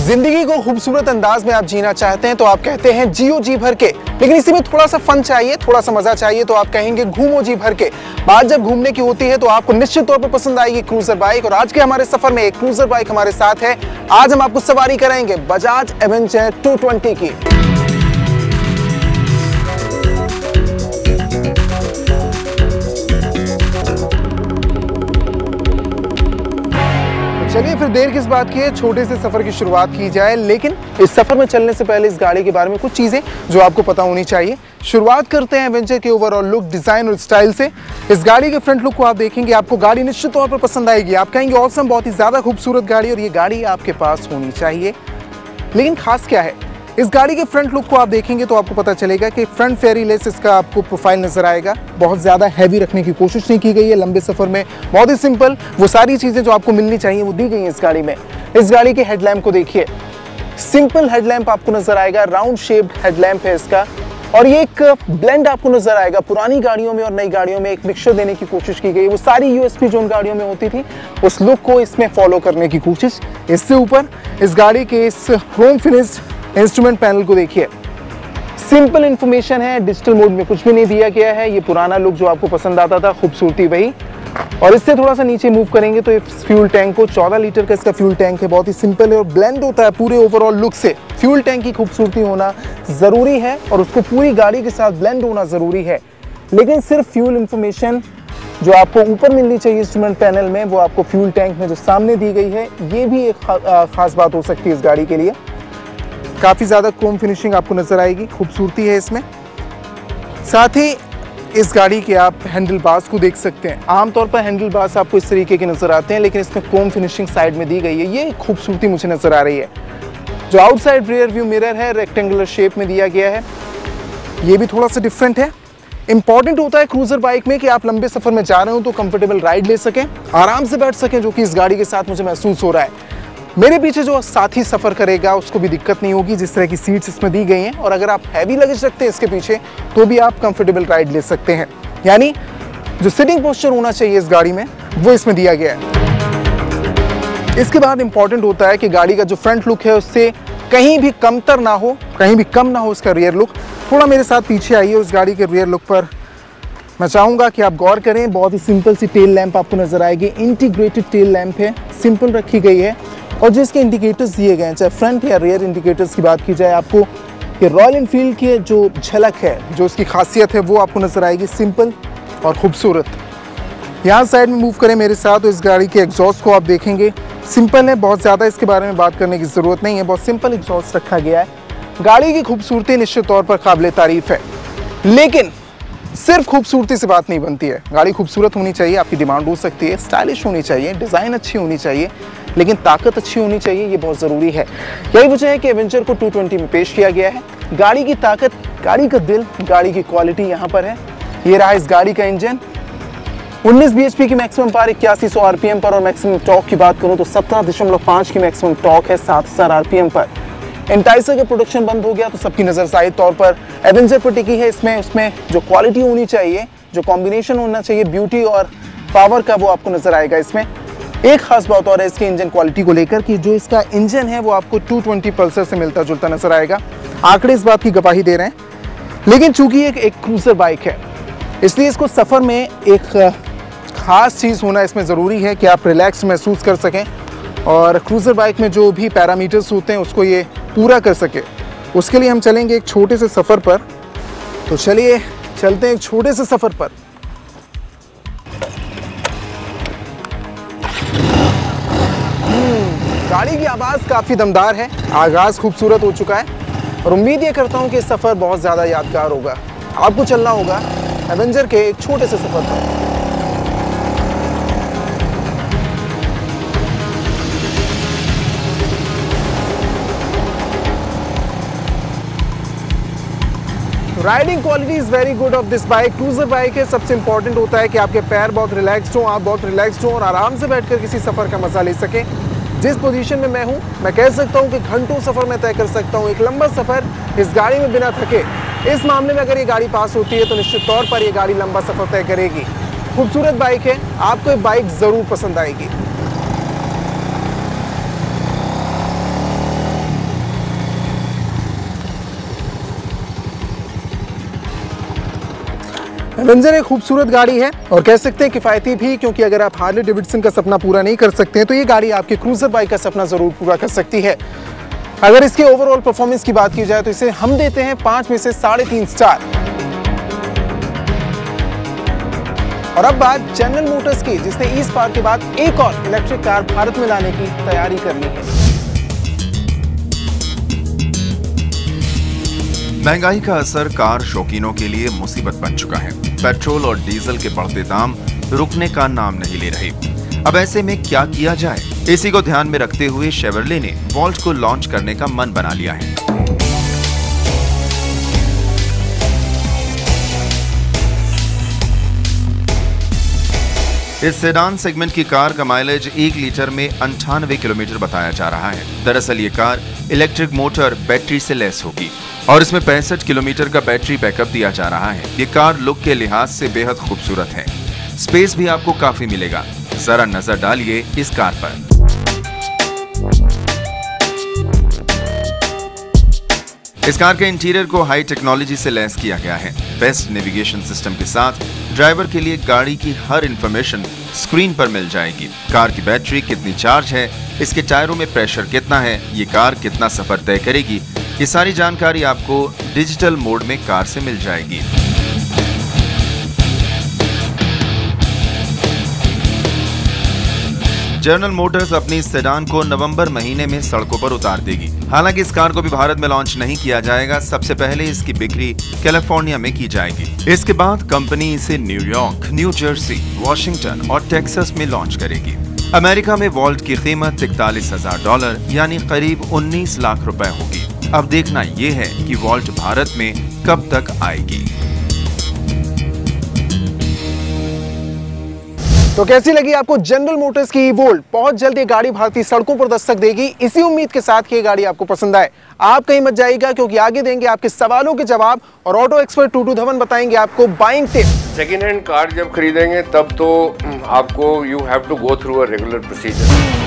जिंदगी को खूबसूरत अंदाज में आप जीना चाहते हैं तो आप कहते हैं जियो जी भर के, लेकिन इसी में थोड़ा सा फन चाहिए, थोड़ा सा मजा चाहिए तो आप कहेंगे घूमो जी भर के। बात जब घूमने की होती है तो आपको निश्चित तौर पर पसंद आएगी क्रूजर बाइक, और आज के हमारे सफर में एक क्रूजर बाइक हमारे साथ है। आज हम आपको सवारी कराएंगे बजाज एवेंजर 220 की। चलिए फिर देर किस बात की है, छोटे से सफर की शुरुआत की जाए। लेकिन इस सफर में चलने से पहले इस गाड़ी के बारे में कुछ चीजें जो आपको पता होनी चाहिए। शुरुआत करते हैं एवेंजर के ओवरऑल लुक, डिजाइन और स्टाइल से। इस गाड़ी के फ्रंट लुक को आप देखेंगे, आपको गाड़ी निश्चित तौर पर पसंद आएगी। आप कहेंगे ऑसम, बहुत ही ज्यादा खूबसूरत गाड़ी, और ये गाड़ी आपके पास होनी चाहिए। लेकिन खास क्या है, इस गाड़ी के फ्रंट लुक को आप देखेंगे तो आपको पता चलेगा कि फ्रंट फेरी लेस इसका आपको प्रोफाइल नजर आएगा। बहुत ज़्यादा हैवी रखने की कोशिश नहीं की गई है लंबे सफ़र में, बहुत ही सिंपल वो सारी चीज़ें जो आपको मिलनी चाहिए वो दी गई हैं इस गाड़ी में। इस गाड़ी के हेडलैम्प को देखिए, सिंपल हेडलैम्प आपको नजर आएगा, राउंड शेप्ड हेडलैम्प है इसका, और ये एक ब्लेंड आपको नजर आएगा। पुरानी गाड़ियों में और नई गाड़ियों में एक मिक्सचर देने की कोशिश की गई, वो सारी यूएसपी जो उन गाड़ियों में होती थी उस लुक को इसमें फॉलो करने की कोशिश। इससे ऊपर इस गाड़ी के इस क्रोम फिनिश्ड इंस्ट्रूमेंट पैनल को देखिए, सिंपल इंफॉर्मेशन है, डिजिटल मोड में कुछ भी नहीं दिया गया है। ये पुराना लुक जो आपको पसंद आता था, खूबसूरती वही। और इससे थोड़ा सा नीचे मूव करेंगे तो इस फ्यूल टैंक को, 14 लीटर का इसका फ्यूल टैंक है, बहुत ही सिंपल है और ब्लेंड होता है पूरे ओवरऑल लुक से। फ्यूल टैंक की खूबसूरती होना जरूरी है और उसको पूरी गाड़ी के साथ ब्लेंड होना जरूरी है। लेकिन सिर्फ फ्यूल इंफॉर्मेशन जो आपको ऊपर मिलनी चाहिए इंस्ट्रूमेंट पैनल में, वो आपको फ्यूल टैंक में जो सामने दी गई है, ये भी एक खास बात हो सकती है इस गाड़ी के लिए। काफ़ी ज़्यादा क्रोम फिनिशिंग आपको नज़र आएगी, खूबसूरती है इसमें। साथ ही इस गाड़ी के आप हैंडल बार्स को देख सकते हैं। आमतौर पर हैंडल बार्स आपको इस तरीके के नज़र आते हैं, लेकिन इसमें क्रोम फिनिशिंग साइड में दी गई है, ये खूबसूरती मुझे नज़र आ रही है। जो आउटसाइड रियर व्यू मिरर है, रेक्टेंगुलर शेप में दिया गया है, ये भी थोड़ा सा डिफरेंट है। इंपॉर्टेंट होता है क्रूजर बाइक में कि आप लंबे सफ़र में जा रहे हो तो कंफर्टेबल राइड ले सकें, आराम से बैठ सकें, जो कि इस गाड़ी के साथ मुझे महसूस हो रहा है। मेरे पीछे जो साथी सफ़र करेगा उसको भी दिक्कत नहीं होगी, जिस तरह की सीट्स इसमें दी गई हैं। और अगर आप हैवी लगेज रखते हैं इसके पीछे तो भी आप कंफर्टेबल राइड ले सकते हैं। यानी जो सिटिंग पोस्चर होना चाहिए इस गाड़ी में वो इसमें दिया गया है। इसके बाद इंपॉर्टेंट होता है कि गाड़ी का जो फ्रंट लुक है उससे कहीं भी कमतर ना हो, कहीं भी कम ना हो इसका रियर लुक। थोड़ा मेरे साथ पीछे आइए, उस गाड़ी के रियर लुक पर मैं चाहूँगा कि आप गौर करें। बहुत ही सिंपल सी टेल लैंप आपको नजर आएगी, इंटीग्रेटेड टेल लैंप है, सिंपल रखी गई है। और जो इसके इंडिकेटर्स दिए गए हैं, चाहे फ्रंट या रियर इंडिकेटर्स की बात की जाए, आपको ये रॉयल एनफील्ड की जो झलक है, जो इसकी खासियत है, वो आपको नजर आएगी, सिंपल और खूबसूरत। यहाँ साइड में मूव करें मेरे साथ तो इस गाड़ी के एग्जॉस्ट को आप देखेंगे, सिंपल है, बहुत ज़्यादा इसके बारे में बात करने की ज़रूरत नहीं है, बहुत सिंपल एग्जॉस्ट रखा गया है। गाड़ी की खूबसूरती निश्चित तौर पर काबिल तारीफ है, लेकिन सिर्फ खूबसूरती से बात नहीं बनती है। गाड़ी खूबसूरत होनी चाहिए, आपकी डिमांड हो सकती है, स्टाइलिश होनी चाहिए, डिज़ाइन अच्छी होनी चाहिए, लेकिन ताकत अच्छी होनी चाहिए, ये बहुत ज़रूरी है। यही वजह है कि एवेंजर को 220 में पेश किया गया है। गाड़ी की ताकत, गाड़ी का दिल, गाड़ी की क्वालिटी यहाँ पर है। ये रहा इस गाड़ी का इंजन, 19 bhp की मैक्सिमम पावर 8100 आरपीएम पर, और मैक्सिमम टॉर्क की बात करूँ तो 17.5 की मैक्सिमम टॉर्क है 7000 आरपीएम पर। एंटाइसर का प्रोडक्शन बंद हो गया तो सबकी नज़र जाहिर तौर पर एवेंजर पर टिकी है। उसमें जो क्वालिटी होनी चाहिए, जो कॉम्बिनेशन होना चाहिए ब्यूटी और पावर का, वो आपको नज़र आएगा इसमें। एक खास बात और है इसके इंजन क्वालिटी को लेकर कि जो इसका इंजन है वो आपको 220 पल्सर से मिलता जुलता नजर आएगा। आंकड़े इस बात की गवाही दे रहे हैं, लेकिन चूंकि एक क्रूजर बाइक है इसलिए इसको सफ़र में एक खास चीज़ होना इसमें ज़रूरी है कि आप रिलैक्स महसूस कर सकें और क्रूजर बाइक में जो भी पैरामीटर्स होते हैं उसको ये पूरा कर सके। उसके लिए हम चलेंगे एक छोटे से सफ़र पर, तो चलिए चलते हैं एक छोटे से सफ़र पर। गाड़ी की आवाज़ काफ़ी दमदार है, आगाज़ खूबसूरत हो चुका है और उम्मीद ये करता हूँ कि सफ़र बहुत ज़्यादा यादगार होगा। आपको चलना होगा एवेंजर के एक छोटे से सफ़र पर। Riding quality is very good of this bike. Cruiser bike है, सबसे इंपॉर्टेंट होता है कि आपके पैर बहुत रिलैक्स्ड हों, आप बहुत रिलैक्स्ड हों और आराम से बैठकर किसी सफ़र का मज़ा ले सकें। जिस पोजीशन में मैं हूँ, मैं कह सकता हूँ कि घंटों सफ़र में तय कर सकता हूँ, एक लंबा सफ़र इस गाड़ी में बिना थके। इस मामले में अगर ये गाड़ी पास होती है तो निश्चित तौर पर ये गाड़ी लंबा सफ़र तय करेगी। खूबसूरत बाइक है, आपको ये बाइक ज़रूर पसंद आएगी। एवेंजर एक खूबसूरत गाड़ी है और कह सकते हैं किफायती भी, क्योंकि अगर आप हार्ले डेविडसन का सपना पूरा नहीं कर सकते हैं तो ये गाड़ी आपके क्रूजर बाइक का सपना जरूर पूरा कर सकती है। अगर इसके ओवरऑल परफॉर्मेंस की बात की जाए तो इसे हम देते हैं 5 में से 3.5 स्टार। और अब बात जनरल मोटर्स की, जिसने ई-स्पार्क के बाद एक और इलेक्ट्रिक कार भारत में लाने की तैयारी कर ली है। महंगाई का असर कार शौकीनों के लिए मुसीबत बन चुका है। पेट्रोल और डीजल के बढ़ते दाम रुकने का नाम नहीं ले रहे। अब ऐसे में क्या किया जाए, इसी को ध्यान में रखते हुए शेवरले ने वॉल्ट को लॉन्च करने का मन बना लिया है। इस सेडान सेगमेंट की कार का माइलेज 1 लीटर में 98 किलोमीटर बताया जा रहा है। दरअसल ये कार इलेक्ट्रिक मोटर बैटरी से लैस होगी और इसमें 65 किलोमीटर का बैटरी बैकअप दिया जा रहा है। ये कार लुक के लिहाज से बेहद खूबसूरत है। स्पेस भी आपको काफी मिलेगा। जरा नजर डालिए इस कार पर। इस कार के इंटीरियर को हाई टेक्नोलॉजी से लैस किया गया है। बेस्ट नेविगेशन सिस्टम के साथ ड्राइवर के लिए गाड़ी की हर इंफॉर्मेशन स्क्रीन पर मिल जाएगी। कार की बैटरी कितनी चार्ज है, इसके टायरों में प्रेशर कितना है, ये कार कितना सफर तय करेगी, ये सारी जानकारी आपको डिजिटल मोड में कार से मिल जाएगी। जनरल मोटर्स अपनी इस सेडान को नवंबर महीने में सड़कों पर उतार देगी। हालांकि इस कार को भी भारत में लॉन्च नहीं किया जाएगा। सबसे पहले इसकी बिक्री कैलिफोर्निया में की जाएगी। इसके बाद कंपनी इसे न्यूयॉर्क, न्यू जर्सी, वॉशिंगटन और टेक्सास में लॉन्च करेगी। अमेरिका में वॉल्ट की कीमत $41,000 यानी करीब 19 लाख रुपए होगी। अब देखना ये है कि वॉल्ट भारत में कब तक आएगी। तो कैसी लगी आपको जनरल मोटर्स की वोल्ट? बहुत जल्द ये गाड़ी भारतीय सड़कों पर दस्तक देगी। इसी उम्मीद के साथ कि ये गाड़ी आपको पसंद आए। आप कहीं मत जाइएगा, क्योंकि आगे देंगे आपके सवालों के जवाब और ऑटो एक्सपर्ट टूटू धवन बताएंगे आपको buying tip. Second hand car जब खरीदेंगे तब तो आपको you have to go through a regular procedure.